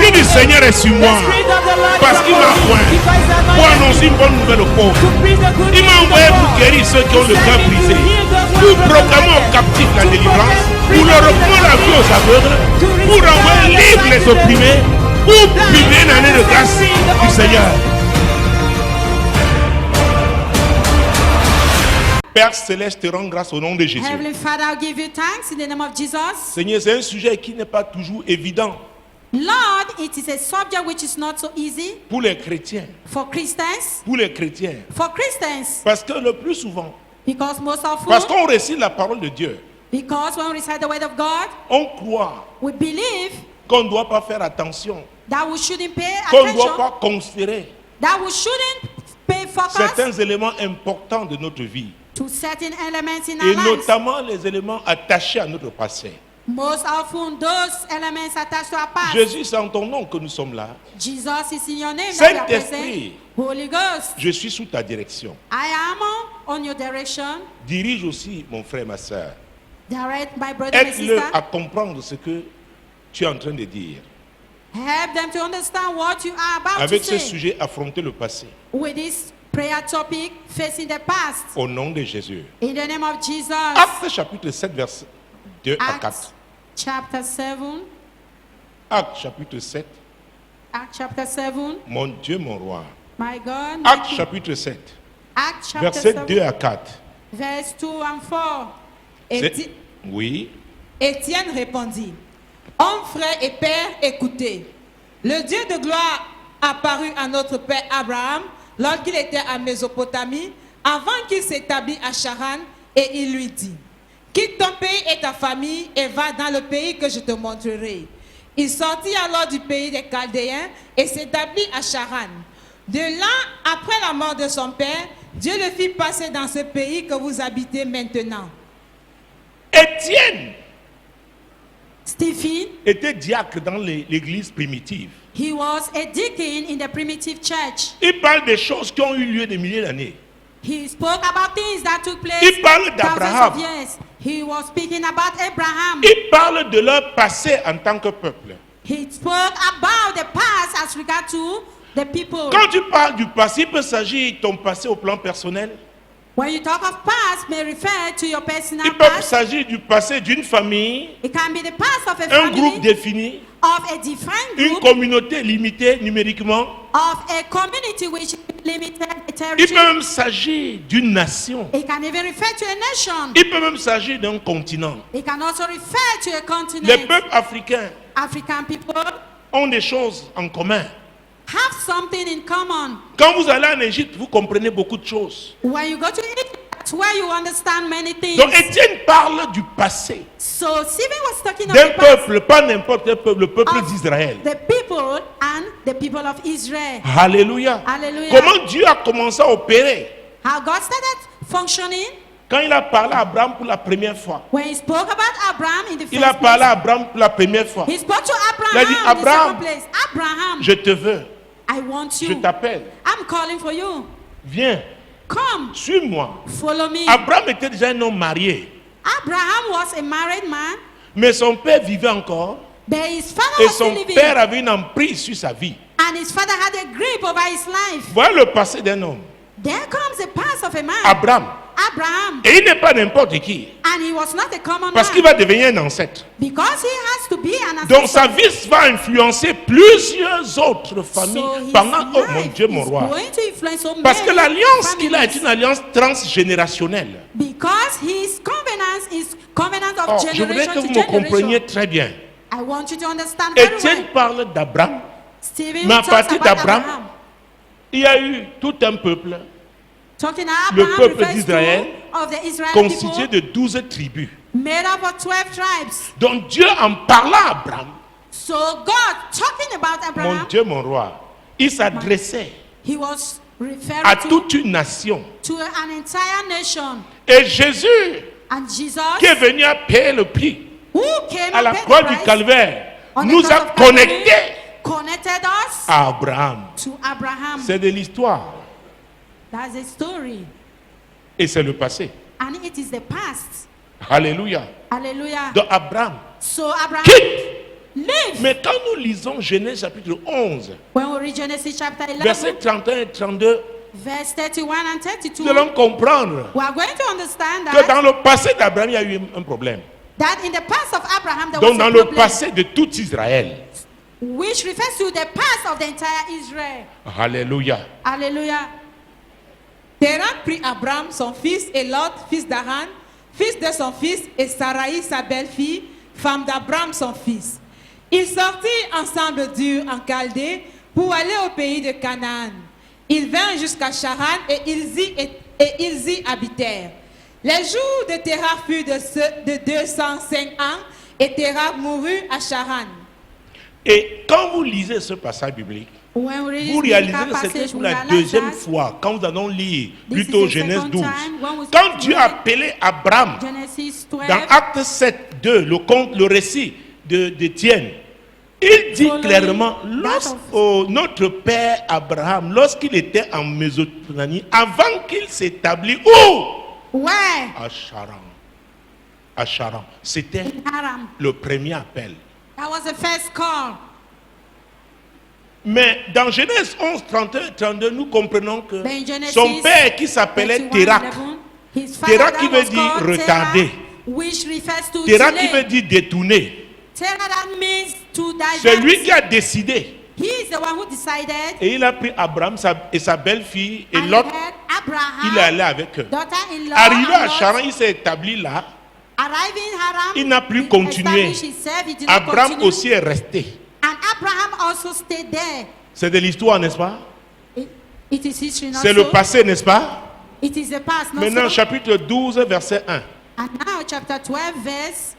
l'Esprit du Seigneur est sur moi. Parce qu'il m'a oint pour annoncer une bonne nouvelle aux pauvres. Il m'a envoyé pour guérir ceux qui ont le cœur brisé, pour proclamer aux captifs la délivrance, pour leur reprendre la vie aux aveugles, pour renvoyer libres les opprimés, pour publier une année de grâce du Seigneur. Père Céleste, te rend grâce au nom de Jésus. Heavenly Father, I'll give you thanks in the name of Jesus. Seigneur, c'est un sujet qui n'est pas toujours évident Lord, it is a subject which is not so easy pour les chrétiens. for Christians. Pour les chrétiens. For Christians, Parce que le plus souvent, because most often, parce qu'on récite la parole de Dieu, because when we recite the word of God, on croit we believe qu'on ne doit pas faire attention, that we shouldn't pay qu'on ne attention, doit pas considérer that we shouldn't pay focus certains éléments importants de notre vie, to certain elements in et our lives. notamment les éléments attachés à notre passé. Most often, those elements attached to our past. Jésus, c'est en ton nom que nous sommes là. Jesus is in your name that we are present. Saint-Esprit, Holy Ghost, je suis sous ta direction. I am on your direction. Dirige aussi mon frère, ma soeur. Direct my brother and Aide-le sister. à comprendre ce que tu es en train de dire. Help them to understand what you are about Avec to ce say. sujet, affronter le passé. With this prayer topic, facing the past. Au nom de Jésus. In the name of Jesus. Actes chapitre 7, verset 2 à 4. Acts chapter 7. Actes chapitre 7. Acts chapter 7. Mon Dieu, mon roi. My God. my Actes King. chapitre 7. Acts chapter Verset 7. 2 à 4. Verse 2 and 4. C'est- Oui. Étienne répondit, hommes, frères et pères, écoutez. Le Dieu de gloire apparut à notre père Abraham lorsqu'il était à Mésopotamie, avant qu'il s'établisse à Charan, et il lui dit, quitte ton pays et ta famille et va dans le pays que je te montrerai. Il sortit alors du pays des Chaldéens et s'établit à Charan. De là, après la mort de son père, Dieu le fit passer dans ce pays que vous habitez maintenant. Étienne Stephen, était diacre dans l'église primitive. he was a deacon in the primitive church. Il parle des choses qui ont eu lieu des milliers d'années. He spoke about things that took place Il parle thousands d'Abraham. of years. He was speaking about Abraham. Il parle de leur passé en tant que peuple. He spoke about the past as regard to the people. Quand tu parles du passé, il peut s'agir de ton passé au plan personnel. When you talk of past, may refer to your personal Il peut past. s'agir du passé d'une famille, It can be the past of a un family, groupe défini, of a defined une group, communauté limitée numériquement. of a community which is limited Il peut territory. même s'agir d'une nation. It can even refer to a nation. Il peut même s'agir d'un continent. It can also refer to a Les continent. peuples africains African people ont des choses en commun. have something in common. Quand vous allez en Égypte, vous comprenez beaucoup de choses. When you go to Egypt, that's where you understand many things. Donc Étienne parle du passé So Stephen was talking of d'un the past, peuple, pas n'importe quel peuple, le peuple of d'Israël. the people and the people of Israel. Alléluia. Hallelujah. Comment Dieu a commencé à opérer How God started functioning quand il a parlé à Abraham pour la première fois. when he spoke about Abraham in the Il a first parlé place. à Abraham pour la première fois. He spoke to Il a dit, Abraham in the Abraham, second place. Abraham, Je te veux, I want je you. t'appelle. I'm calling for you. Viens, Come, suis-moi. follow me. Abraham était déjà un homme marié, Abraham was a married man, mais son père vivait encore but his father et was still son living. père avait une emprise sur sa vie. And his father had a grip over his life. Voilà le passé d'un homme, There comes the past of a man, Abraham. Abraham. Et il n'est pas n'importe qui, And he was not a common parce qu'il man. va devenir un ancêtre. Because he has to be an Donc sa ancestor. vie va influencer plusieurs autres familles So his pendant, oh mon life Dieu, mon is roi. going to influence so Parce que many l'alliance qu'il a est families. une alliance transgénérationnelle. Because his covenant is covenant of Oh, je voudrais generation que to vous me compreniez generation. très bien. I want you to understand very Étienne well. parle d'Abraham, Stephen mais à talks partir about d'Abraham, Abraham. il y a eu tout un peuple Talking le Abraham peuple refers d'Israël to of the Israel constitué people de 12 tribus. made up of 12 tribes. Donc Dieu en parlant à Abraham, So God talking about mon Abraham, Dieu, mon roi, il s'adressait he was referring à to toute une nation. an entire nation. Et Jésus, And Jesus, qui est venu à payer le prix who came à la and paid croix the du price calvaire, on the nous cross a of Calvary, connectés connected us à Abraham. to Abraham. C'est de l'histoire That's a story. et c'est le passé. And it is the past. Alléluia. Hallelujah. Donc Abraham So Abraham quitte Live. Mais quand nous lisons Genèse chapitre 11, When we read Genesis chapter 11, versets 31 et 32, verse 31 and 32, nous allons comprendre we are going to understand que dans that, le passé d'Abraham, il y a eu un problème. that in the past of Abraham there Donc was dans a le problem, passé de tout Israël. which refers to the past of the entire Israel. Alléluia. Hallelujah. Téran prit Abraham, son fils, et Lot, fils d'Aran, fils de son fils, et Sarai, sa belle-fille, femme d'Abraham, son fils. Ils sortirent ensemble d'Ur en Chaldée pour aller au pays de Canaan. Ils vinrent jusqu'à Charan et ils y habitèrent. Les jours de Téran furent de 205 ans et Téran mourut à Charan. Et quand vous lisez ce passage biblique, When we read vous this réalisez biblical que c'était passage, pour we la realize deuxième that fois, quand nous allons lire this plutôt is the Genèse second 12, time when we quand Dieu a read appelé Abraham Genesis 12, dans Acte 7, 2, le conte, le récit d'Étienne, il dit Following clairement, that notre père Abraham, lorsqu'il était en Mésopotamie, avant qu'il s'établisse, où? where? À Charan. À Charan. C'était In Haram. le premier appel. That was the first call. Mais dans Genèse 11, 31, 32, nous comprenons que But in Genesis son père qui s'appelait 31, Térak, 11, his father Térak qui that veut was dire called retarder. Terah, which refers to Térak qui veut delay. dire détourner. Terah that means to C'est lui divert. qui a décidé. He is the one who decided. Et il a pris Abraham et sa belle-fille et And Lot, he had il est Abraham, allé avec eux. daughter-in-law, Arrivé à and Lot. Charan, il s'est établi là. Arriving in Haram, Il n'a plus he continué. established himself, he did not Abraham continue. aussi est resté. And Abraham also stayed there. C'est de l'histoire, n'est-ce pas? It is history, not C'est le so. passé, n'est-ce pas? It is the past, not Maintenant, so. chapitre 12, verset 1. And now, chapter 12, verse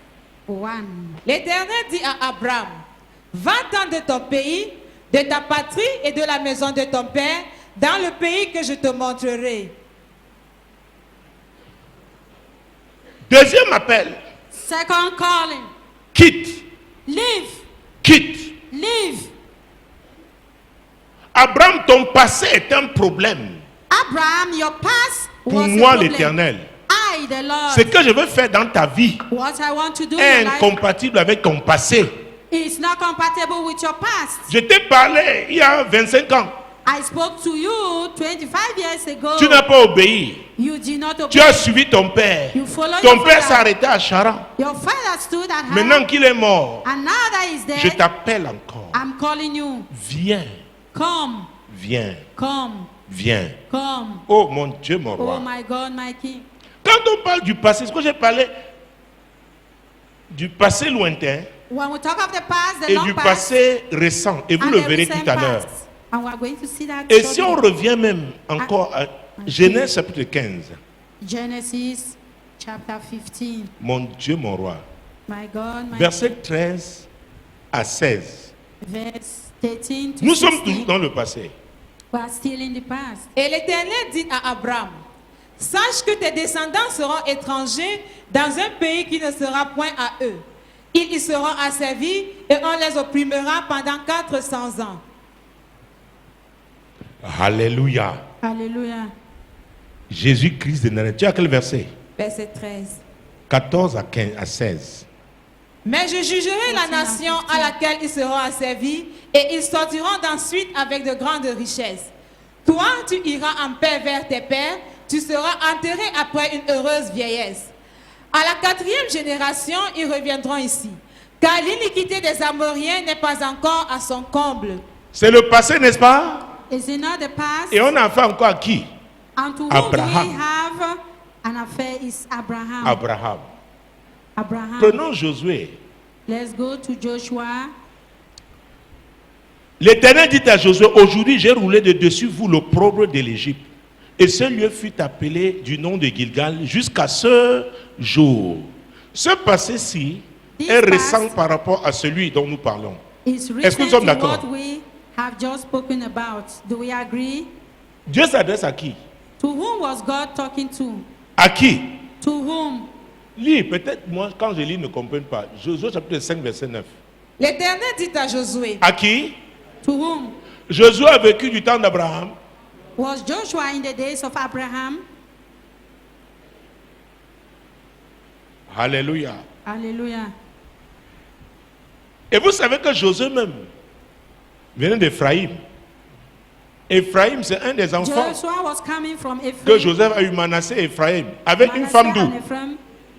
1. L'Éternel dit à Abraham, va-t'en de ton pays, de ta patrie et de la maison de ton père, dans le pays que je te montrerai. Deuxième appel. Second calling. Quitte. Live. Quitte. Live. Abraham, ton passé est un problème Abraham, your past pour was moi, a problem. l'Éternel. I, the Lord, Ce que je veux faire dans ta vie what I want to do in est your life incompatible avec ton passé. is not compatible with your past. Je t'ai parlé il y a 25 ans. I spoke to you 25 years ago. Tu n'as pas obéi. You did not Tu obey. as suivi ton père. You followed Ton your père s'est father. arrêté à Charan. Your father stood at Haran, Maintenant qu'il est mort, and now that he's je dead, t'appelle encore. I'm calling you. Viens, Come, viens, come, viens. come. Oh mon Dieu, mon Oh roi. my God, my King. Quand on parle du passé, ce que j'ai parlé du passé lointain When we talk of the past, the et long du past, passé récent, et vous and le the verrez recent tout à l'heure. past, and we are going to see that Et si on shortly. revient même encore à Genèse chapitre 15, Genesis chapter 15. mon Dieu, mon roi, My God, my verset 13 à 16. verse 13 to Nous sommes 16. toujours dans le passé. We are still in the past. Et l'Éternel dit à Abraham, sache que tes descendants seront étrangers dans un pays qui ne sera point à eux. Ils y seront asservis et on les opprimera pendant 400 ans. Alléluia. Hallelujah. Jésus-Christ de Nazareth. Tu as quel verset? Verset 13. 14 à 15, à 16. Mais je jugerai la nation à laquelle ils seront asservis et ils sortiront d'ensuite avec de grandes richesses. Toi, tu iras en paix vers tes pères, tu seras enterré après une heureuse vieillesse. À la 4e génération, ils reviendront ici, car l'iniquité des Amoriens n'est pas encore à son comble. C'est le passé, n'est-ce pas? Is it not the past? Et on a affaire encore à qui? And to whom Abraham. do we have an affair is Abraham. Abraham. Abraham. Prenons Josué. Let's go to Joshua. L'Éternel dit à Josué, aujourd'hui j'ai roulé de dessus vous l'opprobre de l'Égypte. Et ce lieu fut appelé du nom de Gilgal jusqu'à ce jour. Ce passé-ci This est past récent par rapport à celui dont nous parlons. Is Est-ce que nous recent sommes to d'accord? what we have just spoken about. Do we agree? Dieu s'adresse à qui? To whom was God talking to? À qui? To whom? Lis, peut-être moi quand je lis ne comprends pas. Josué chapitre 5 verset 9. L'Éternel dit à Josué, À qui? To whom? Josué a vécu du temps d'Abraham. Was Joshua in the days of Abraham? Alléluia. Hallelujah. Et vous savez que Josué même venait d'Éphraïm. Éphraïm, c'est un des enfants Joshua was coming from Ephraim. que Joseph a eu, Manassé et Éphraïm, avec une femme Manasseh d'où? and Ephraim,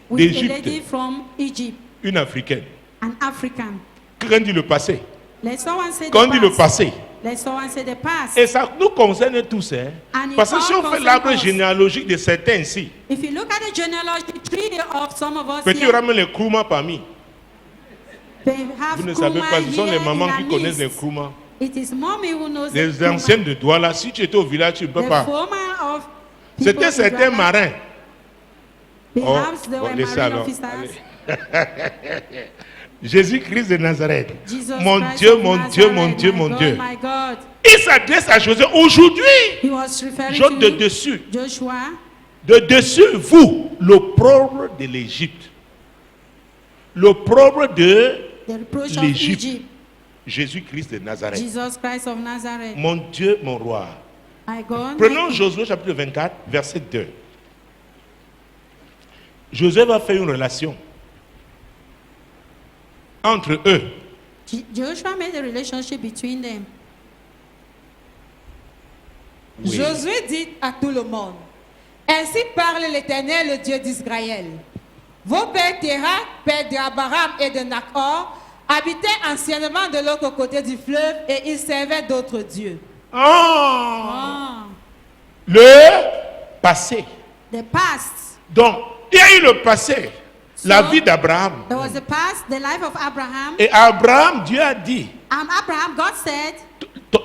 with a D'Égypte. lady from Egypt, Une africaine. an African. Quand dit le passé? Let someone say Quand the dit le past. passé? Let someone say the past. Et ça nous concerne tous. Hein? And it Parce que si all on fait concerns l'arbre us. généalogique de certains ici, If you look at the genealogy tree of some of us peut-être il y here, aura même les Kroumas parmi. they have Vous ne savez Kuma pas, ce sont here les mamans in qui our connaissent les midst. Kroumas. It is mommy who knows Les the Kuma. anciennes de Douala, si tu étais au village, tu ne peux The pas. former of people C'était in certains Douala. marins. Perhaps they bon, were laissez marine alors. officers. Jésus-Christ de Nazareth. Jesus Mon Christ Dieu, of mon Nazareth, Dieu, mon Dieu, my mon God, Dieu. my God. Il s'adresse à Josué. Aujourd'hui, He was referring j'ôte de to dessus. Joshua. De dessus, vous, l'opprobre de l'Égypte. L'opprobre de The reproach of l'Égypte. Egypt. Jésus-Christ de Nazareth. Jesus Christ of Nazareth. Mon Dieu, mon roi. My God. Prenons my King. Josué chapitre 24, verset 2. Josué va faire une relation entre eux. Joshua made a relationship between them. Oui. Josué dit à tout le monde, ainsi parle l'Éternel, le Dieu d'Israël. Vos pères Téra, père d'Abraham et de Nahor, habitaient anciennement de l'autre côté du fleuve et ils servaient d'autres dieux. Ah, Le passé. the past. Donc, il y a eu le passé, la vie d'Abraham. There was the past, the life of Abraham. Et Abraham, Dieu a dit, Abraham, God said,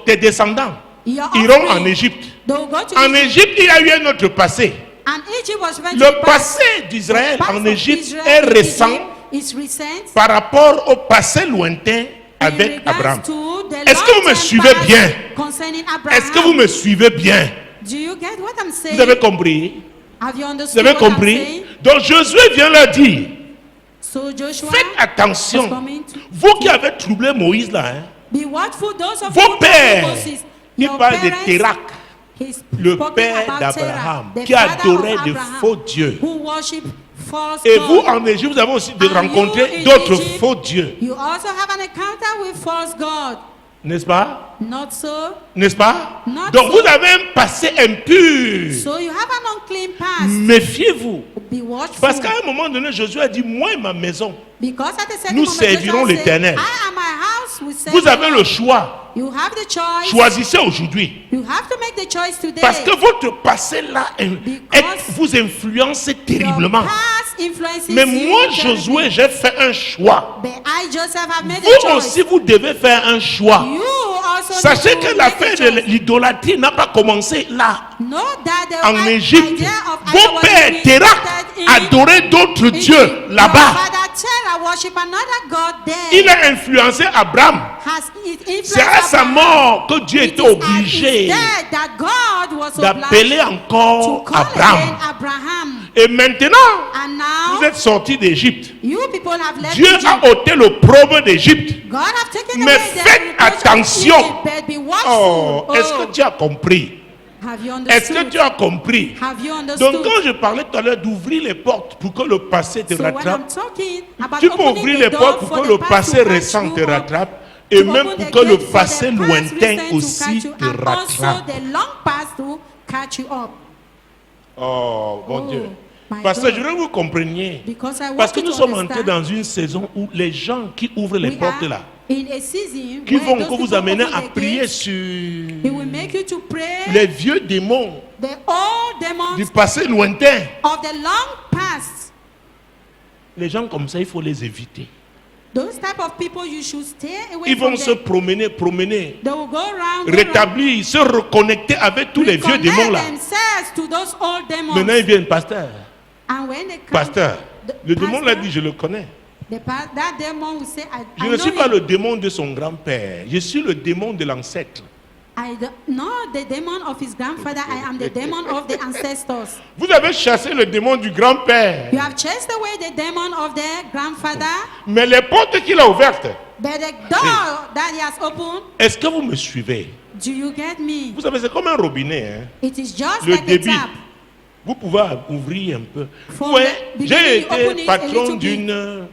tes descendants your iront en offspring, Égypte. they will go to En Egypt. Égypte, il y a eu un autre passé. And Egypt was referred to Le the past. passé d'Israël The past en of Égypte Israel est in récent Egypt is recent par rapport au passé lointain in avec regards Abraham. to the Est-ce que vous me long-term suivez past bien? concerning Abraham. Est-ce que vous me suivez bien? Do you get what I'm saying? Vous avez compris? Have you Vous understood avez what I'm compris? saying? Donc Josué vient leur dire, So Joshua faites was attention. coming to Vous qui avez troublé Moïse là, hein, be watchful. Those of vos you who pères, Moses, il your parle de parents, Térak, he's le spoken père about d'Abraham, Terah, the qui father adorait of de Abraham, faux dieux. who worship false Et gods. vous, en Égypte, vous avez aussi de And rencontrer you in d'autres Egypt, faux dieux. You also have an encounter with false God. N'est-ce pas? Not so. N'est-ce pas? Not Donc so. vous avez un passé impur. So you have an unclean past. Méfiez-vous. Be watchful. Parce qu'à un moment donné, Josué a dit, moi et ma maison, Because at a certain nous moment, servirons Joshua said, l'Éternel. I and my house will serve vous the avez Lord. le choix. You have the choice. Choisissez aujourd'hui. You have to make the choice today. Parce que votre passé là Because vous influence Your terriblement. past influences Mais you moi, terribly. Josué, j'ai fait un choix. But I, Joseph, have made a Vous choice. aussi, vous devez faire un choix. You also Sachez need to que make a l'affaire de choice. l'idolâtrie n'a pas commencé là. Know that the En Égypte, idea of idol vos was pères created Térak in adoraient d'autres Egypt. dieux là-bas. Your father Terah worship another god there. Il a influencé Abraham. Has it influenced C'est à sa Abraham. mort que Dieu It était is at obligé his death that God was d'appeler obliged encore to call Abraham. again Abraham. Et maintenant, And vous now êtes sortis d'Égypte. you people have left Dieu Egypt. a ôté l'opprobre d'Égypte. God have taken Mais away the faites reproach of attention. Egypt, but be watchful. Oh, est-ce que tu as compris? Have you Est-ce que understood? tu as compris? Have you Donc understood? quand je parlais tout à l'heure d'ouvrir les portes pour que le passé te So when I'm rattrape, talking about tu peux opening ouvrir the les door portes pour for que the le past passé to catch récent you te up, rattrape et to même open pour the que le gate for passé the past lointain recent to aussi catch you, te and also rattrape. the long past to catch you up. Oh, mon Oh, Dieu. my Parce que God. je veux que vous compreniez. Because I Parce want que you nous to sommes entrés understand, dans une saison où les gens qui ouvrent les we portes are là, in a season qui where vont those encore vous people amener open à the prier gates, sur He will make you to pray les vieux démons the old demons du passé lointain. of the long past. Les gens comme ça, il faut les éviter. Those type of people you should stay away Ils from vont se them. promener, They will go around, rétablir, se reconnecter avec tous les vieux reconnect démons là. themselves to those old demons. Maintenant, ils viennent, pasteur. And when they come, Pasteur, le pastor, démon l'a dit, je le connais. that demon will say, Je I ne know suis pas him. le démon de son grand-père. Je suis le démon de l'ancêtre. Not the demon of his grandfather. I am the demon of the ancestors. Vous avez chassé le démon du grand-père. You have chased away the demon of the grandfather, Mais les portes qu'il a ouvertes, but the door that he has opened, est-ce que vous me suivez? do you get me? Vous savez, c'est comme un robinet. Hein? It is just Le like a débit. tap. Vous pouvez ouvrir un peu. From Ouais, the beginning, j'ai you open été it a patron little bit.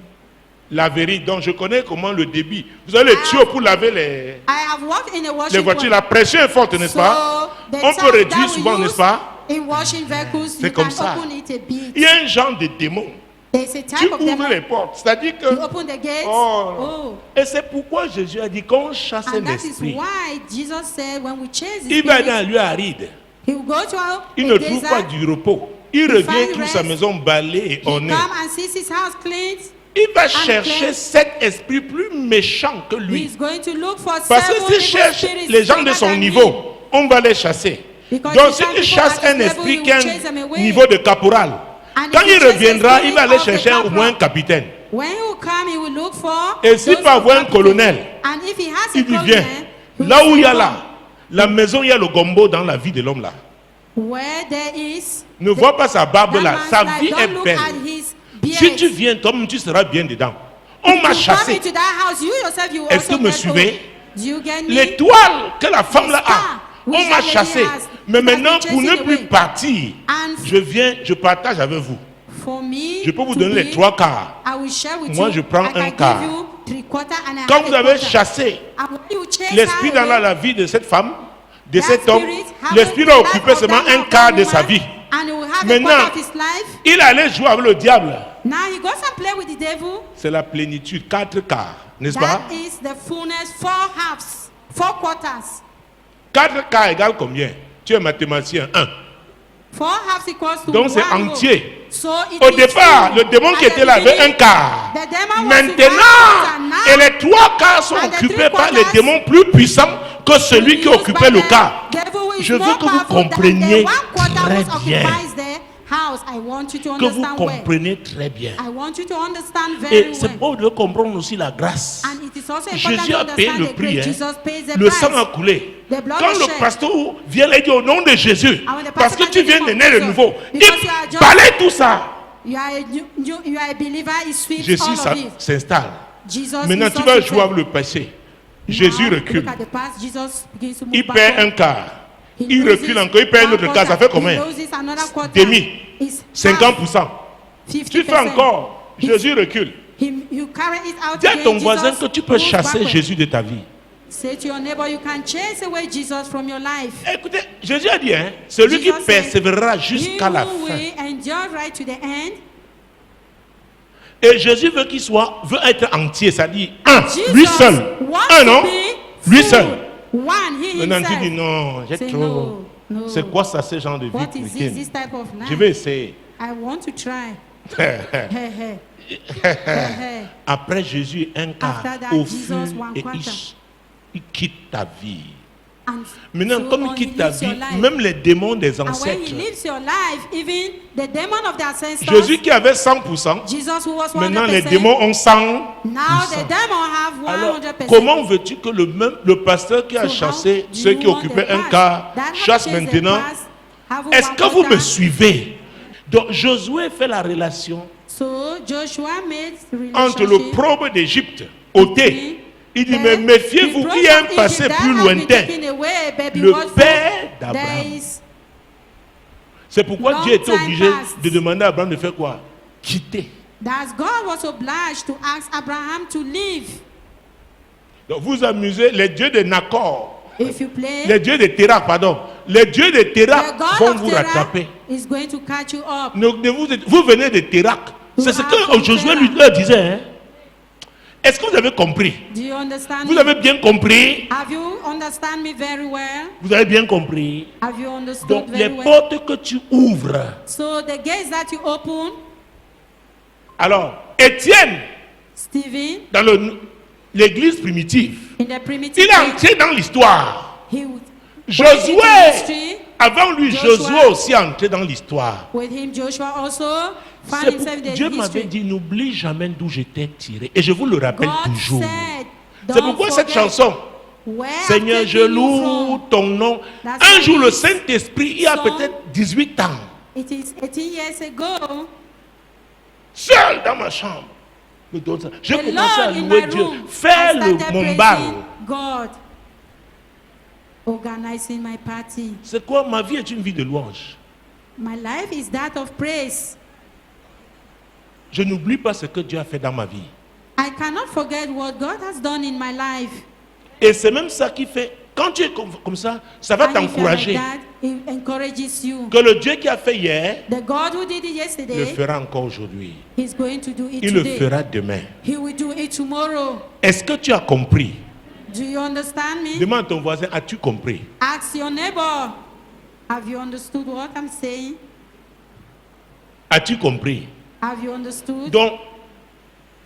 laverie. Donc je connais comment le débit. Vous avez le tuyau pour laver I have worked in a les washing voitures. La pression est forte, n'est-ce pas? So, the On tap peut réduire that we souvent, use n'est-ce pas? In washing vehicles, C'est you comme can ça. open it a bit. Il y a un genre de démon. There's a Tu type of ouvres demon. les portes. C'est-à-dire que... You open the gates. Oh. Et c'est pourquoi Jésus a dit qu'on chasse And un that is esprit. why Jesus said when we chase the Il va dans un spirit, lieu aride. he will go to a Il ne trouve pas desert. du repos. Il He revient, find trouve sa rest. maison balayée et He ornée. come and sees his house cleaned. Il va and chercher cleansed. cet esprit plus méchant que lui. He's going to look for Parce seven que s'il evil cherche spirits les gens de stronger son than him. niveau, on va les chasser. Because Donc he s'il found people chasse at his un level, esprit he qui a will chase them un away. niveau de caporal, And quand if he il chases reviendra, the il va aller spirit of chercher the au moins un caporal, capitaine. when he will come, he will look for Et s'il those peut avoir un captains. colonel, And if he has a il dit colonel, viens. he will Là où il y a say, là, la maison, il y a le gombo dans la vie de l'homme là. where there is Ne vois pas sa barbe that là, man's sa life, vie don't est look belle. at his beard. Si tu viens, toi-même, tu seras bien dedans. On m'a You come chassé. into that house, you yourself, you Est-ce que also vous me get suivez? old. Do you get me? L'étoile que la femme là a, star on which m'a that lady chassé. has, Mais has maintenant, been pour ne chasing plus away. partir, And je viens, je partage avec vous. for me Je peux vous to donner les be, 3/4. I will share with Moi, you. je prends I can un quart. give you 3/4 and I Quand have vous a avez quarter. chassé And when you chase l'esprit her dans away, la vie de cette femme, de that cet homme, spirit have l'esprit a va life occuper of seulement that un man, quart that de sa woman, vie. And he will have a Maintenant, quarter of his life. il allait jouer avec le diable. Now he goes and play with the devil. C'est la plénitude, 4/4, n'est-ce pas? That is the fullness, 4 halves, 4 quarters. 4/4 égale combien? Tu es mathématicien, 1. 4 halves equals to Donc c'est one entier. whole. So it Au is départ, full. le démon qui At the était là avait un beginning, quart. the demon was with one Maintenant, quarter. Now, et les 3/4 sont and the occupés 3 par les quarters démons plus puissants que celui qui used occupait by le the quart. devil is Je veux more que vous powerful than compreniez the 1/4 très which bien. occupies the house. I want you to Que vous understand well. compreniez très bien. I want you to understand very Et c'est well. pour de comprendre aussi la grâce. And it is also important Jésus to a payé understand le the prix. grace. Hein. Jesus pays the Le price. sang a coulé. The blood Quand was le shed. pasteur vient et dit au nom de Jésus, And when the parce que pastor tu viens de comes naître de to nouveau, il because you are just- balaye tout ça. You are you are a believer. He sweeps Jésus all of it. s'installe. Jesus Maintenant, is tu also vas jouer there. avec le passé. Jésus Now, recule. Look at the past. Jesus begins to move Il perd un backward. quart. He Il loses recule encore. Il perd un one autre quart. Ça quarter. fait combien? He loses another quarter. Demi. It's 50%. 50%. Tu fais encore. Jésus recule. You carry it out Dis à again, ton voisin Jesus que tu peux moves chasser backward. Jésus de ta vie. Say to your neighbor, you can chase away Jesus from your life. Écoutez, Jésus a dit, hein, celui qui Jesus said, persévérera He jusqu'à la who fin. will endure right to the end. Et Jésus veut qu'il soit, veut être entier, c'est-à-dire un, Jesus lui seul. wants Un, to non? be Lui full. seul. One, he Maintenant, tu himself. dis non, j'ai Say trop. no, no. C'est quoi ça, ce genre de vie What is chrétienne? this type of life? Je vais essayer. I want to try. Hey, hey. Hey. Après Jésus, un quart, After that, au Jesus, fur one et quarter. il quitte ta vie. And Maintenant, so comme on il quitte ta lives your vie, life. même les démons des And when ancêtres, he lives your life, even the demon of the ancestors, Jésus qui avait 100%, Jesus who was 100%, maintenant les démons ont 100%. now the demon have 100%. Alors, comment veux-tu que le pasteur qui a So chassé how do ceux you qui want occupaient the un past quart, that have chasse chased the maintenant? past, have Est-ce one que vous me quarter? suivez? Donc Josué fait la relation So Joshua made entre le relationship probe d'Égypte, ôté. Il dit, mais then méfiez-vous, the il y a un prince of passé Egypt plus that has been lointain. taken away, baby, Le God, père there d'Abraham. is C'est pourquoi long Dieu était time obligé past. de demander à Abraham de faire quoi? Quitter. that God was obliged to ask Abraham to leave. Donc vous amusez, les dieux de Nacor, If you play, les dieux de Térak, pardon, les dieux de the Térak God vont of vous Terah rattraper. is going to catch you up. Vous venez de Térak. C'est ce are que from Josué Terah. lui leur disait. Hein? Est-ce que vous avez compris? Do you understand Vous me? avez bien compris? Have you understand me very well? Vous avez bien compris? Have you understood Donc les very well? portes que tu ouvres. So the gates that you open, Alors, Étienne, Stephen, dans l'église primitive, in the primitive il est entré dans l'histoire. he would Josué, history. avant lui, Joshua. Josué aussi est entré dans l'histoire. With him, Joshua also found C'est pour- himself in the Dieu m'avait history. dit, n'oublie jamais d'où j'étais tiré. Et je vous le rappelle God toujours. said, C'est "Don't pourquoi cette forget chanson, where I've Seigneur, taken je you loue from." ton nom. That's Un why jour, le this Saint-Esprit, il y a song- peut-être 18 ans, It is 18 years ago. seul dans ma chambre, j'ai The commencé à Lord in louer my Dieu, room, I faire started mon praising bal. God, organizing my party. C'est quoi? Ma vie est une vie de louange. My life is that of praise. Je n'oublie pas ce que Dieu a fait dans ma vie. I cannot forget what God has done in my life. Et c'est même ça qui fait, quand tu es comme ça, ça va And if you're like t'encourager. that, it encourages you. Que le Dieu qui a fait hier, The God who did it le yesterday, fera encore aujourd'hui. He's going to do it Il le today. fera demain. He will do it tomorrow. Est-ce que tu as compris? Do you understand me? Demande à ton voisin, as-tu compris? Ask your neighbor, have you understood what I'm saying? As-tu compris? Have you understood? Donc,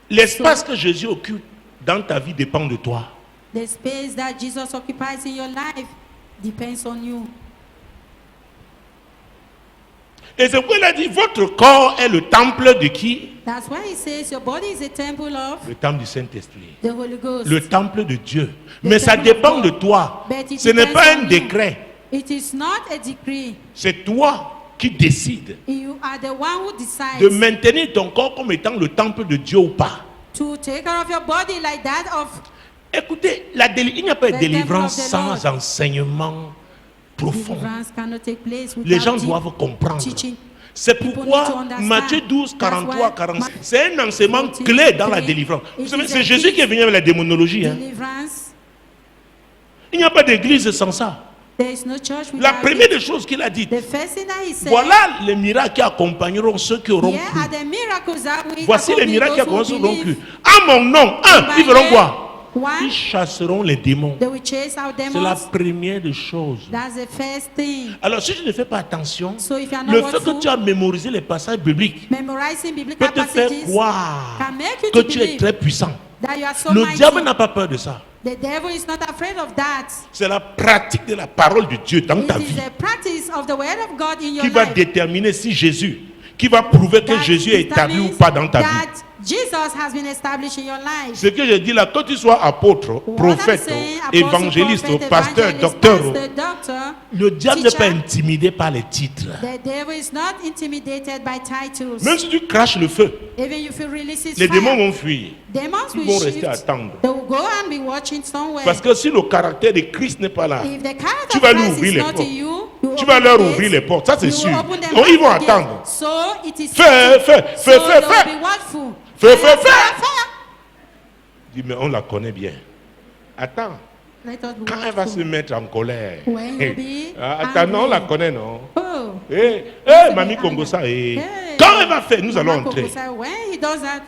l'espace que Jésus occupe dans ta vie dépend de toi. The space that Jesus occupies in your life depends on you. Et c'est pourquoi il a dit, votre corps est le temple de qui? That's why he says your body is a temple of Le temple du Saint-Esprit. the Holy Ghost. Le temple de Dieu. Mais ça dépend de toi. Ce n'est pas un décret. It is not a decree. C'est toi qui décides You are the one who decides de maintenir ton corps comme étant le temple de Dieu ou pas. to take care of your body like that of. Écoutez, il n'y a pas de The délivrance temple of the sans Lord. enseignement profond. Deliverance cannot take place Les without gens deep doivent comprendre. teaching. C'est People pourquoi need to understand. Matthieu 12, 43, That's 45, why c'est un enseignement 43, clé dans la délivrance. Vous it savez, is c'est a Jésus key. qui est venu avec la démonologie. Hein. Deliverance. Il n'y a pas d'église sans ça. There is no church La without première it. des choses qu'il a dit, The first thing that he said, voilà les miracles qui accompagneront ceux qui auront here cru. are the miracles that will Voici les accompany miracles qui those who accompagneront ceux qui auront believe. cru. À mon nom, In ils my feront name, quoi? one, Ils chasseront les démons. they will chase out C'est la demons. première des choses. That's the first thing. Alors si tu ne fais pas attention, So if you are not le fait que watchful, tu as mémorisé les passages bibliques memorizing peut biblical te faire passages croire can make you que to tu es believe très puissant. that you are so Le mighty. diable n'a pas peur de ça. The devil is not afraid of that. C'est la pratique de la parole de Dieu dans ta It vie is the practice of the word of God in your qui va life. déterminer si Jésus, qui va prouver que That Jésus est établi ou determines pas dans ta vie. that Jesus has been established in your life. Ce que je dis là, que tu sois apôtre, What I'm prophète, saying, apostle, évangéliste, prophet, pasteur, evangelist, docteur, pastor, doctor, le diable n'est pas teacher, intimidé par les titres. the devil is not intimidated by titles. Même si tu craches le feu, Even if you release his les fire, démons vont fuir. demons Ils will vont shift. rester attendre. They will go and be watching somewhere. Parce que si le caractère de Christ n'est pas là, If the character tu of vas lui Christ ouvrir is les not portes. in you, you Tu vas open leur the ouvrir gates, les portes, ça c'est you sûr. open them Donc ils vont back the gates. attendre. So it is Fais, fais, so fais, they fais, will fais. be watchful. Fais, Fire, fais, fais. fire, fire. Dis, mais on la connaît bien. Attends, Let us be quand elle va se watchful. mettre en colère. When you'll be Attends, non, on la angry. connaît, non? Oh. Mamie Congo, ça, Hey. Quand elle va faire, nous allons Mama entrer. Kokosa, when he does that,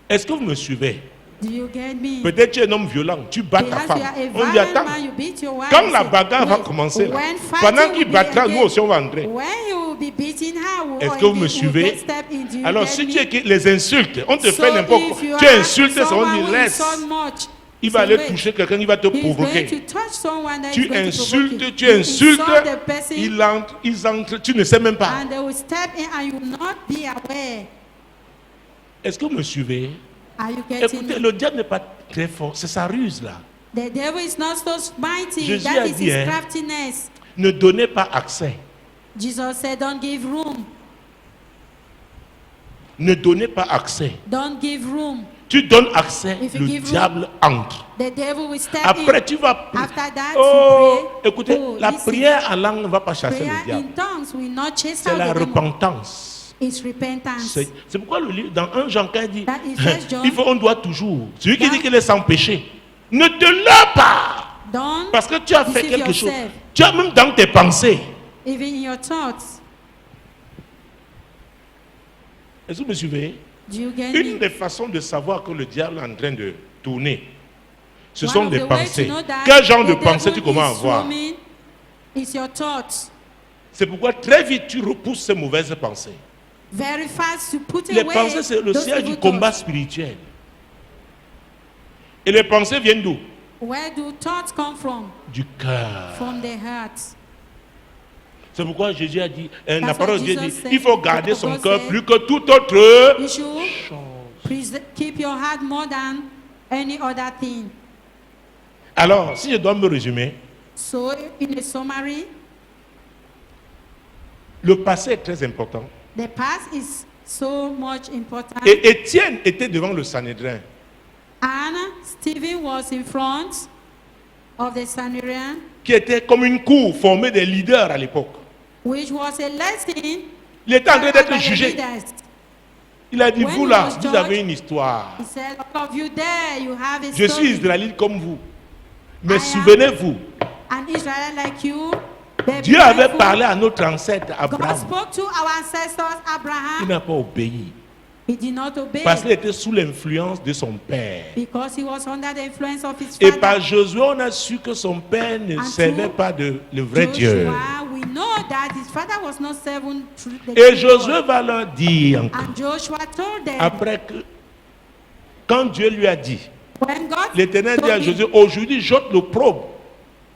Est-ce que vous me suivez? do you get me? Peut-être tu es un homme violent, tu bats ta Perhaps femme. you are a On dit, violent attends, man, you beat your wife. quand la Say, bagarre va wait, commencer, là, when fighting pendant will qu'il be battra, nous again, aussi on va entrer. when he will be beating her, or Est-ce he que vous will me suivez? get stepped in, do you Alors get si me? tu es les insultes, on te So fait n'importe if quoi. you Tu are insultes, ça, on someone dit who laisse. insult much, Il va say, aller wait. toucher quelqu'un, il va te He's going to provoquer. touch someone that is Tu going to provoke insultes, you. tu You insultes, insult the person, ils entrent, tu ne sais même pas. and they will step in and you will not be aware. Est-ce que vous me suivez? Are you getting Écoutez, me? le diable n'est pas très fort, c'est sa ruse là. The devil is not so mighty. Jésus That a is dit, his hein, craftiness. Ne donnez pas accès. Jesus said, don't give room. Ne donnez pas accès. Don't give room. Tu donnes accès, If you le give room, diable entre. The devil will step Après, in. tu vas... After that, Oh, you pray. écoutez, Oh, la listen. prière en langue ne va pas chasser Prayer le diable. in tongues will not chase C'est out la the demon. repentance. It's repentance. C'est pourquoi le livre, dans 1 Jean 15 dit, That is First John. on doit toujours. Celui qui That- dit qu'il est sans péché, ne te leurre pas. Don't Parce que tu as fait deceive quelque chose. yourself. Tu as même dans tes pensées. Even in your thoughts. Est-ce que vous me suivez? Do you get Une me? des façons de savoir que le diable est en train de tourner, ce One sont of des the ways pensées. to know that Quel genre de the pensée devil tu commences à is avoir? roaming is your thoughts. C'est pourquoi très vite tu repousses ces mauvaises pensées. Very fast to put Les away pensées, c'est le those siège evil du combat thoughts. spirituel. Et les pensées viennent d'où? Where do thoughts come from? Du cœur. From the heart. C'est pourquoi Jésus a dit, la That's parole what de Dieu Jesus dit, said. il faut garder What son God cœur said. plus que tout autre You should chose. keep your heart more than any other thing. Alors, si je dois me résumer, So, in a summary, le passé est très important. the past is so much important. Et Étienne était devant le Sanhédrin. And Stephen was in front of the Sanhedrin, Qui était comme une cour formée des leaders à l'époque. which was a lesson Il était en train by d'être the jugé. leaders. Il a dit, When vous he là, was vous judged, avez une histoire. He said, all of you there, you have a Je suis story. israélite comme vous. Mais I am- souvenez-vous, An Israelite like you. Be Dieu avait mindful. parlé à notre ancêtre God Abraham. spoke to our ancestors, Il Abraham. n'a pas obéi. He did not obey Parce qu'il était sous l'influence de son père. because he was under the influence of his Et father. par Josué, on a su que son père ne And servait through pas le vrai Dieu. Joshua, we know that his father was not serving through the Et true Josué God. va leur dire encore, And Joshua told them, après que, quand Dieu lui a dit, when God l'Éternel dit à told him, Josué, aujourd'hui j'ôte l'opprobre.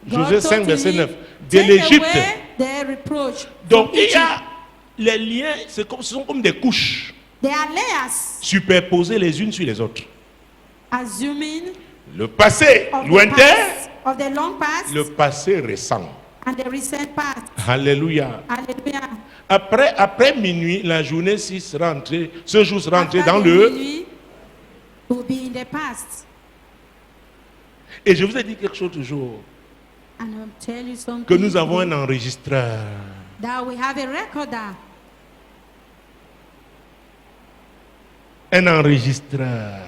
God Josué told 5, verset him, 9, de take l'Égypte. away their reproach Donc from il y Egypt. a les liens, ce sont comme des couches They are layers, superposées les unes sur les autres. assuming Le passé of the lointain, past, of the long past le passé récent. and the recent past. Alléluia. Hallelujah. Après minuit, la journée 6 rentrée, ce jour sera rentré After dans the le... minuit, will be in the past. Et je vous ai dit quelque chose toujours, And I'll tell you something. que nous avons un enregistreur. That we have a recorder. Un enregistreur.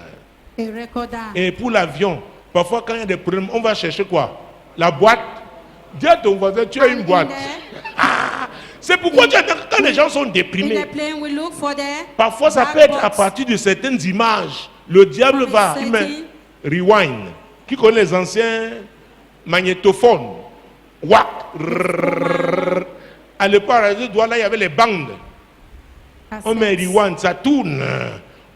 A recorder. Et pour l'avion, parfois quand il y a des problèmes, on va chercher quoi? La boîte. Dis à ton voisin, tu as une boîte. C'est pourquoi quand les gens sont In déprimés, the plane, we look for the parfois ça black peut être à box. partir de certaines images. Le diable From va, a il met setting. rewind. Qui connaît les anciens magnétophones? Wack. À l'époque, à la doigt, là, il y avait les bandes. On met rewind, ça tourne.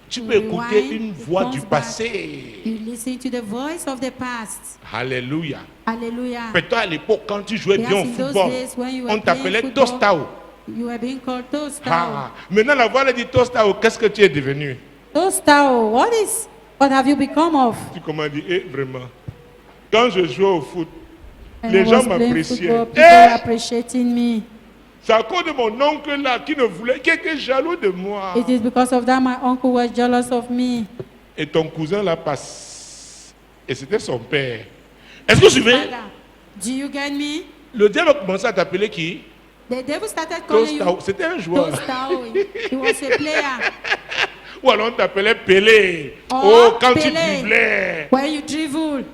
Tu peux écouter Rewind, une it voix comes du back. passé. You listen to the voice of the past. Alléluia. Hallelujah. Peut-être à l'époque, quand tu jouais Yes, bien au in those football, days when you were on t'appelait playing football, Tostao. You were being called Tostao. Ah. Maintenant, la voix elle dit Tostao, qu'est-ce que tu es devenu? Tostao, what have you become of? Tu comment dit, vraiment. Quand je jouais au foot, And les I gens was playing m'appréciaient. football, people Eh! appreciating me. C'est à cause de mon oncle là qui ne voulait, qui était jaloux de moi. It is because of that my uncle was jealous of me. Et ton cousin là passe. Et c'était son père. Est-ce que tu veux? Father, do you get me? Le diable a commencé à t'appeler qui? The devil started calling Tostao. you C'était un joueur. Tostao. He was a player. Ou alors on t'appelait Pelé. Oh, Oh, quand tu Pelé. driblais. When you dribble,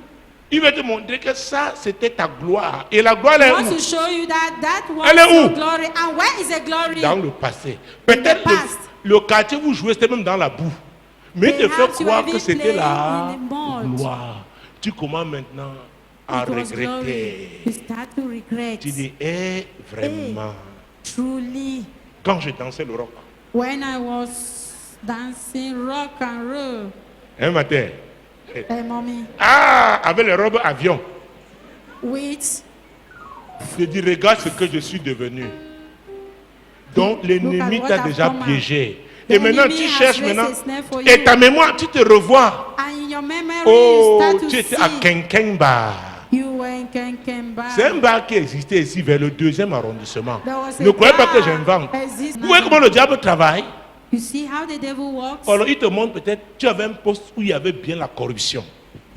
Il veut te montrer que ça, c'était ta gloire. Et la gloire, elle he est wants où? to show you that Elle est was your où? glory. And where is the glory? Dans le passé. Peut-être past. le quartier où vous jouez, c'était même dans la boue. Mais il te fait Perhaps you croire were que c'était playing la in the mud. gloire. Tu commences maintenant à It was glory. regretter. You start to regret. Tu dis, vraiment. Truly, Quand je dansais le rock, when I was dancing rock and roll, un matin, hey, mommy, avec les robes avion, with je dis, regarde ce que je suis devenu. Donc l'ennemi what t'a I've déjà come out. piégé. The Et maintenant enemy tu has cherches raised maintenant. a snare for Et you. ta mémoire, tu te revois. And in your memory, Oh, you start tu to étais à see Kenkemba. you were in Kenkemba. C'est un bar qui existait ici vers le 2e arrondissement. There was a Ne croyez pas bar que j'invente. exist Vous voyez comment le diable travaille? You see how the devil works? Alors il te montre peut-être, tu avais un poste où il y avait bien la corruption.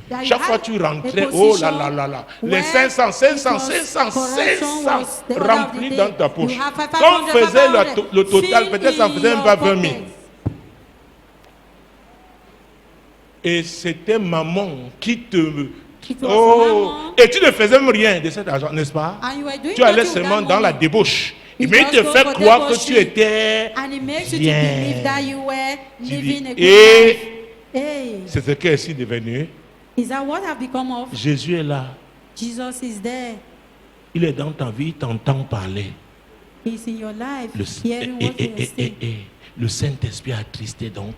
That you Chaque fois had tu a rentrais, oh là position là là là, les where 500, 500, it was 500, corruption 500 was the order of remplis the dans day. ta poche. You have 500, Quand on faisait 500, le total, fill peut-être ça in faisait même your pas 20 000. pockets. Et c'était maman qui te... It was Oh, maman. et tu ne faisais même rien de cet argent, n'est-ce pas? And you were doing Tu allais nothing with seulement that dans la money. débauche. You Mais il just te go fait for croire que tu debauchery. étais And it makes you to bien. believe that you were Tu living dis, a good et life. Hey, c'est ce qu'est ici devenu. is that what have become of? Jésus est là. Jesus is there. Il est dans ta vie, il t'entend parler. He's in your life, Le, hearing what you are saying. le Saint-Esprit a attristé donc.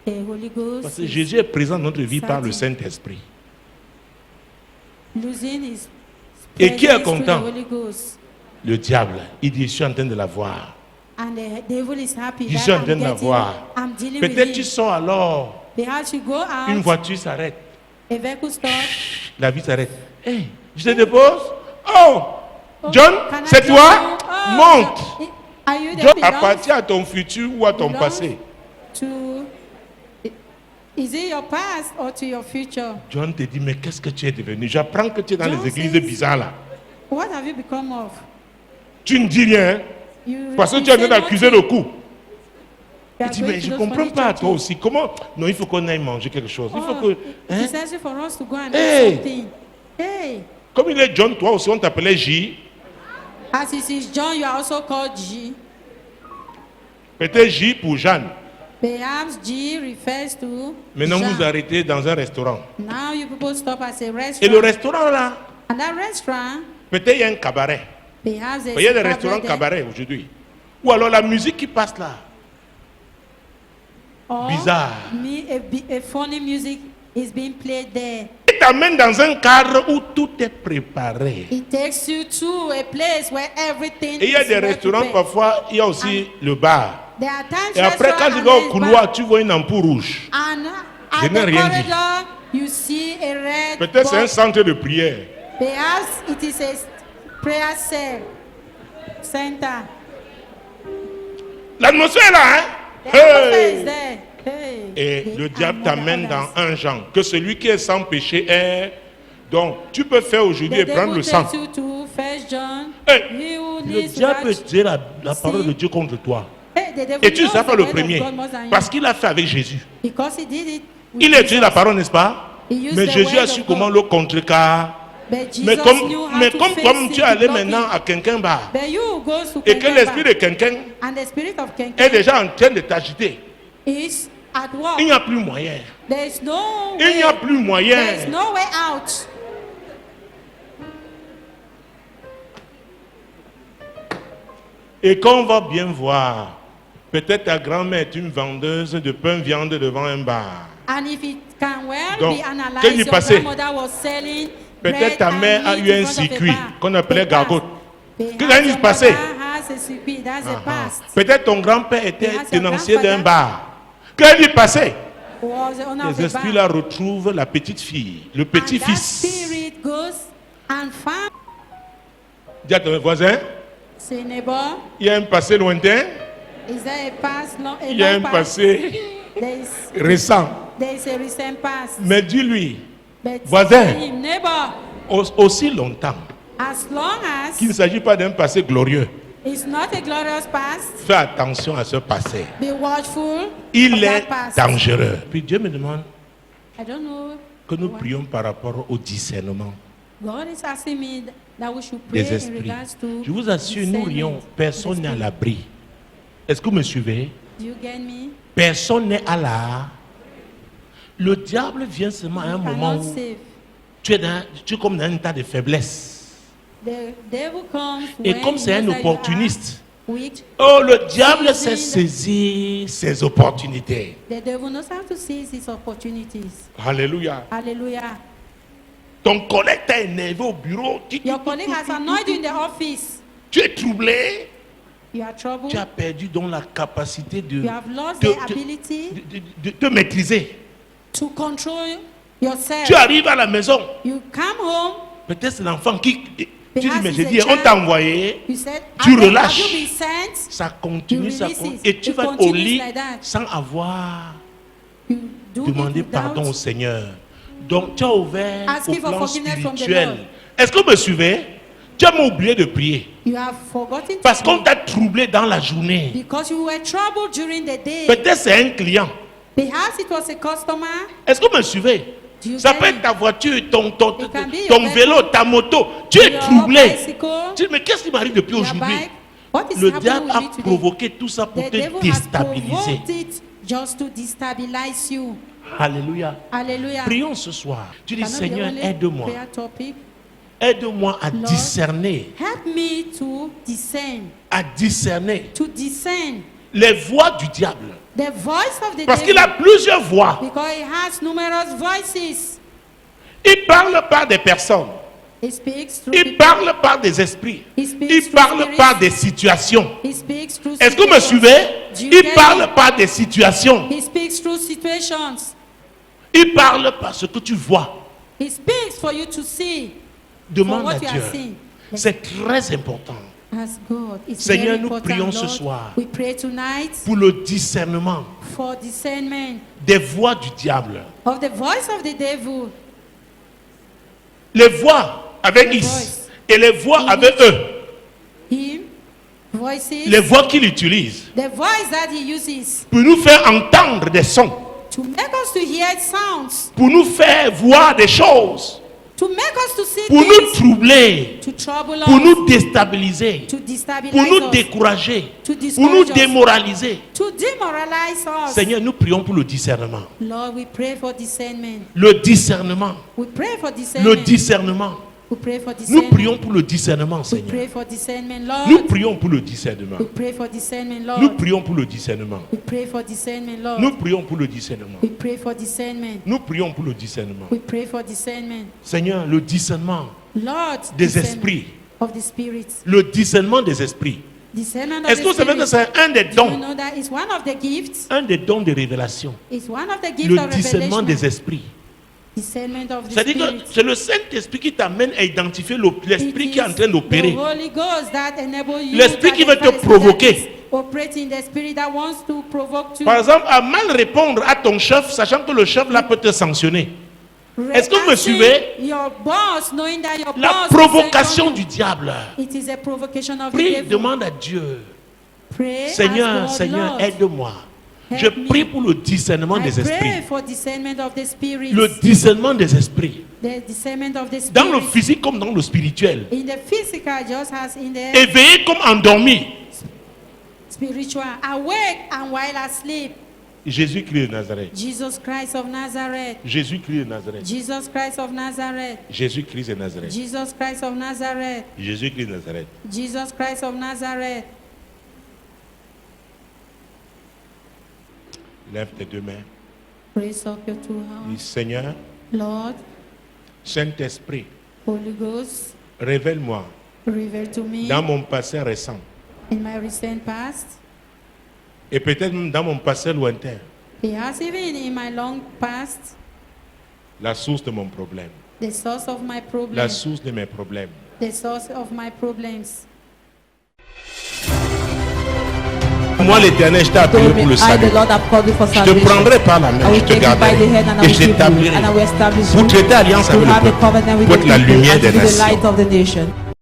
The Holy Ghost Parce que is Jésus est présent dans notre vie par le Sadly. Saint-Esprit. losing his Et qui est presence through content? the Holy Ghost. Le diable, il dit, je suis en train de la voir. And the devil is happy Je that suis en train de la getting- voir. I'm dealing with Peut-être tu him. sors alors, Perhaps you go out, une voiture s'arrête, a vehicle stop. la vie s'arrête. Hey, je te dépose. Oh, Oh, John, can I c'est tell toi? you? Oh, Monte. Are you the John belongs appartient à ton futur ou à ton belongs passé. to? Is it your past or to your future? John te dit, mais qu'est-ce que tu es devenu? J'apprends que tu es dans John les églises says- bizarres là. What have you become of? Tu ne dis rien, You parce que you tu es en train say d'accuser nothing. le coup. You Il are dit, going mais to je ne those comprends funny pas, toi churches. aussi. Comment? Non, il faut qu'on aille manger quelque chose. Il faut Oh, que... it Hein? is easy for us to go and Hey. do something. Hey, Comme il est John, toi aussi, on t'appelait J. as it is John, you are also called G. Peut-être J pour Jeanne. Perhaps G refers to Maintenant, Jean. vous arrêtez dans un restaurant. Now you people stop at a Et le restaurant. restaurant, là, And that restaurant, peut-être il y a un cabaret. perhaps there's Il y a des a restaurants there. cabaret aujourd'hui. Ou alors la musique qui passe là. Or, Bizarre. a funny music is being played there. Il t'amène dans un cadre où tout est préparé. It takes you to a place where everything Et il y a is des well restaurants, prepared. parfois, il y a aussi le bar. There are times Et après, quand restaurant tu and vas au there's couloir, bar. tu vois une ampoule rouge. And Je at n'ai the rien dit. corridor, you see a red Peut-être c'est un box. centre de prière. Perhaps it is a prayer center. L'atmosphère est là, hein? The atmosphere is Hey! there. Hey. Et They le diable are more t'amène than dans others. un genre. Que celui qui est sans péché est. Donc, tu peux faire aujourd'hui et The prendre devil le sang. takes you to 1 John. Hey, He who le needs diable peut right- dire la parole See? de Dieu contre toi. Hey, the devil Et tu ne knows seras pas the le word of premier. God more than you. Parce qu'il a fait avec Jésus. Because he did it with Il a utilisé Jesus. la parole, n'est-ce pas? He used Mais the Jésus word a su of comment God. le contrecarrer. But Jesus Mais knew comme, how mais to comme, face comme it, tu es allé to block maintenant it. à quelqu'un bar But you goes to et que l'esprit de Kenkeba, quelqu'un and the spirit of est Kenkeba déjà en train de t'agiter, is at work. il n'y a plus moyen. There is no Il n'y a way. plus moyen. There is no way out. Et qu'on va bien voir, peut-être ta grand-mère est une vendeuse de pain viande devant un bar. And if it can well Donc, be qu'est-ce analyzed, qui your passait? grandmother was selling Peut-être bread ta and mère a meat eu in un front of a circuit bar. qu'on appelait Perhaps- gargote. perhaps Qu'est-ce qui your se passait? mother has a circuit. That's a Ah, ah. past. Peut-être ton grand-père était Perhaps your tenancier d'un grandfather bar. Qu'est-ce qui passait? Was the owner of Les the esprits bar. là retrouvent la petite fille, le And that petit-fils. spirit goes and finds Dis à ton voisin, say neighbor. il y a un passé lointain, Is there a past? No, a il y a un long past? passé récent. There is a recent past. Mais dis-lui, But voisin. tell him, neighbor, aussi longtemps as long as qu'il ne s'agit pas d'un passé glorieux, it's not a glorious past, fais attention à ce passé. be watchful of Il est that past. dangereux. Puis Dieu me demande I don't know. que nous what- prions par rapport au discernement God is asking me that we should pray des in esprits. regards to Je vous assure, nous discernment rions, of personne the n'est à spirit. l'abri. Est-ce que vous me suivez? Do you get me? Personne n'est à la. Le diable vient seulement à un You moment cannot où save. tu es comme dans un état de faiblesse. The devil comes Et when comme he c'est un knows that you are opportuniste, weak. oh, le diable sait Using the- saisir ses opportunités. The devil knows how to seize his opportunities. Alléluia. Hallelujah. Ton collègue t'a énervé au bureau. Your colleague has annoyed you in the office. Tu es troublé. You are troubled. Tu as perdu donc la capacité de You have lost de- the de- ability de te maîtriser. to control yourself. Tu arrives à la maison. You come home. Peut-être c'est l'enfant qui. Tu dis, Perhaps mais it's j'ai a dit, on child. t'a envoyé. You said, Tu have relâches. you been sent? Ça continue, You ça release continue. it. Et tu It vas au continues lit like that. sans avoir You do demandé it without pardon au Seigneur. Donc tu as ouvert asking au for plan forgiveness from the spirituel. Lord. Est-ce que vous me suivez? Tu as même oublié de prier. You have forgotten to Parce qu'on pray t'a troublé dans la journée. because you were troubled during the day. Peut-être c'est un client. Perhaps it was a customer. Est-ce que vous me suivez? Do you Ça get peut me? être ta voiture, ton It can be your vélo, ta moto. Tu es Your troublé. bicycle, Tu dis, mais qu'est-ce qui m'arrive depuis your aujourd'hui? bike. What is Le happening diable with a me today? provoqué tout ça pour The te devil has déstabiliser. provoked it just to destabilize you. Alléluia. Hallelujah. Prions ce soir. Tu dis, Cannot be Seigneur, only aide-moi. prayer topic. Aide-moi à Lord, discerner. Help me to discern. À discerner To discern les voix du diable. the voice of the Parce qu'il devil. a plusieurs voix. Because he has numerous voices. Il parle par des personnes. He speaks through Il people. parle par des esprits. He speaks Il through parle spirits. par des situations. He speaks through Est-ce que vous me situations. suivez? Do you Il get parle me? par des situations. He speaks through situations. Il parle par ce que tu vois. He speaks for you to see. Demande For à what you Dieu. are seeing. C'est très important As God. It's Seigneur, very nous important, prions ce Lord. soir. We pray tonight pour le discernement for discernment des voix du diable. of the voice of the devil. Les voix avec The Is voice. et les voix In avec which- eux. Him, voice voices, les voix qu'il utilise the voice that he uses pour nous faire entendre des sons, to make us to hear sounds, pour nous faire voir des choses, to make us to see pour nous things, troubler, to trouble pour us, nous déstabiliser, to destabilize pour nous us, décourager, to pour nous discourage us, démoraliser. to demoralize us. Seigneur, nous prions pour le discernement. Lord, we pray for discernment. Le discernement. We pray for Le discernment. discernement. We pray for Nous discernment. prions pour le discernement, We Seigneur. pray for discernment, Nous Lord. prions pour le discernement. We pray for discernment, Nous Lord. prions pour le discernement. We pray for discernment, Lord. Nous prions pour le discernement. We pray for discernment. Nous prions pour le discernement. We pray for discernment. Seigneur, le discernement Lord, des discernment esprits. of the spirits. Le discernement des esprits. Discernment of Est-ce que the vous savez que spirits. c'est un des Do you dons, know that it's one of the gifts? un des dons de révélation? It's one of the gifts Le of discernement revelation. des esprits. Discernment of the C'est-à-dire que spirits. c'est le Saint-Esprit qui t'amène à identifier l'esprit It qui est en is train d'opérer. the Holy Ghost that enable you L'esprit to qui veut te identify the spirit provoquer. that is operating, the spirit that wants to provoke to Par exemple, à mal répondre à ton chef, sachant que le chef là peut te sanctionner. Est-ce que vous me reacting suivez? Your boss, knowing that your La boss provocation is du diable. it is a provocation of the Prie, devil. demande à Dieu. Pray, Seigneur, ask God, Seigneur, Lord, aide-moi. help Je me. prie pour le discernement I des pray esprits. for discernment of the spirits. Le discernement des esprits. The discernment of the Dans le spirits. physique comme dans le spirituel. In the physical, just as in the Éveillé comme endormi. spiritual. Awake and while asleep. Jésus-Christ de Nazareth. Jesus Christ of Nazareth. Jésus-Christ de Nazareth. Jesus Christ of Nazareth. Jésus-Christ de Nazareth. Jesus Christ of Nazareth. Jésus-Christ de Nazareth. Jesus Christ of Nazareth. Lève tes deux mains. Raise up your two Dis, hands. Seigneur, Lord, Saint-Esprit, Holy Ghost, révèle-moi reveal to me dans mon passé récent in my recent past, et peut-être même dans mon passé lointain perhaps even in my long past, la source de mon problème, the source of my la problems, source de mes problèmes. the source of my problems. Moi, l'Éternel, je t'ai appelé Told me, pour le I, salut. the Lord, have called you for Je te salvation. prendrai par la main, I je will te take you by garderai the hand and I et will je keep you t'établirai and I will establish pour you traiter alliance to avec have le a peuple, covenant with pour the être la people lumière and to des be the light nations. of the nation.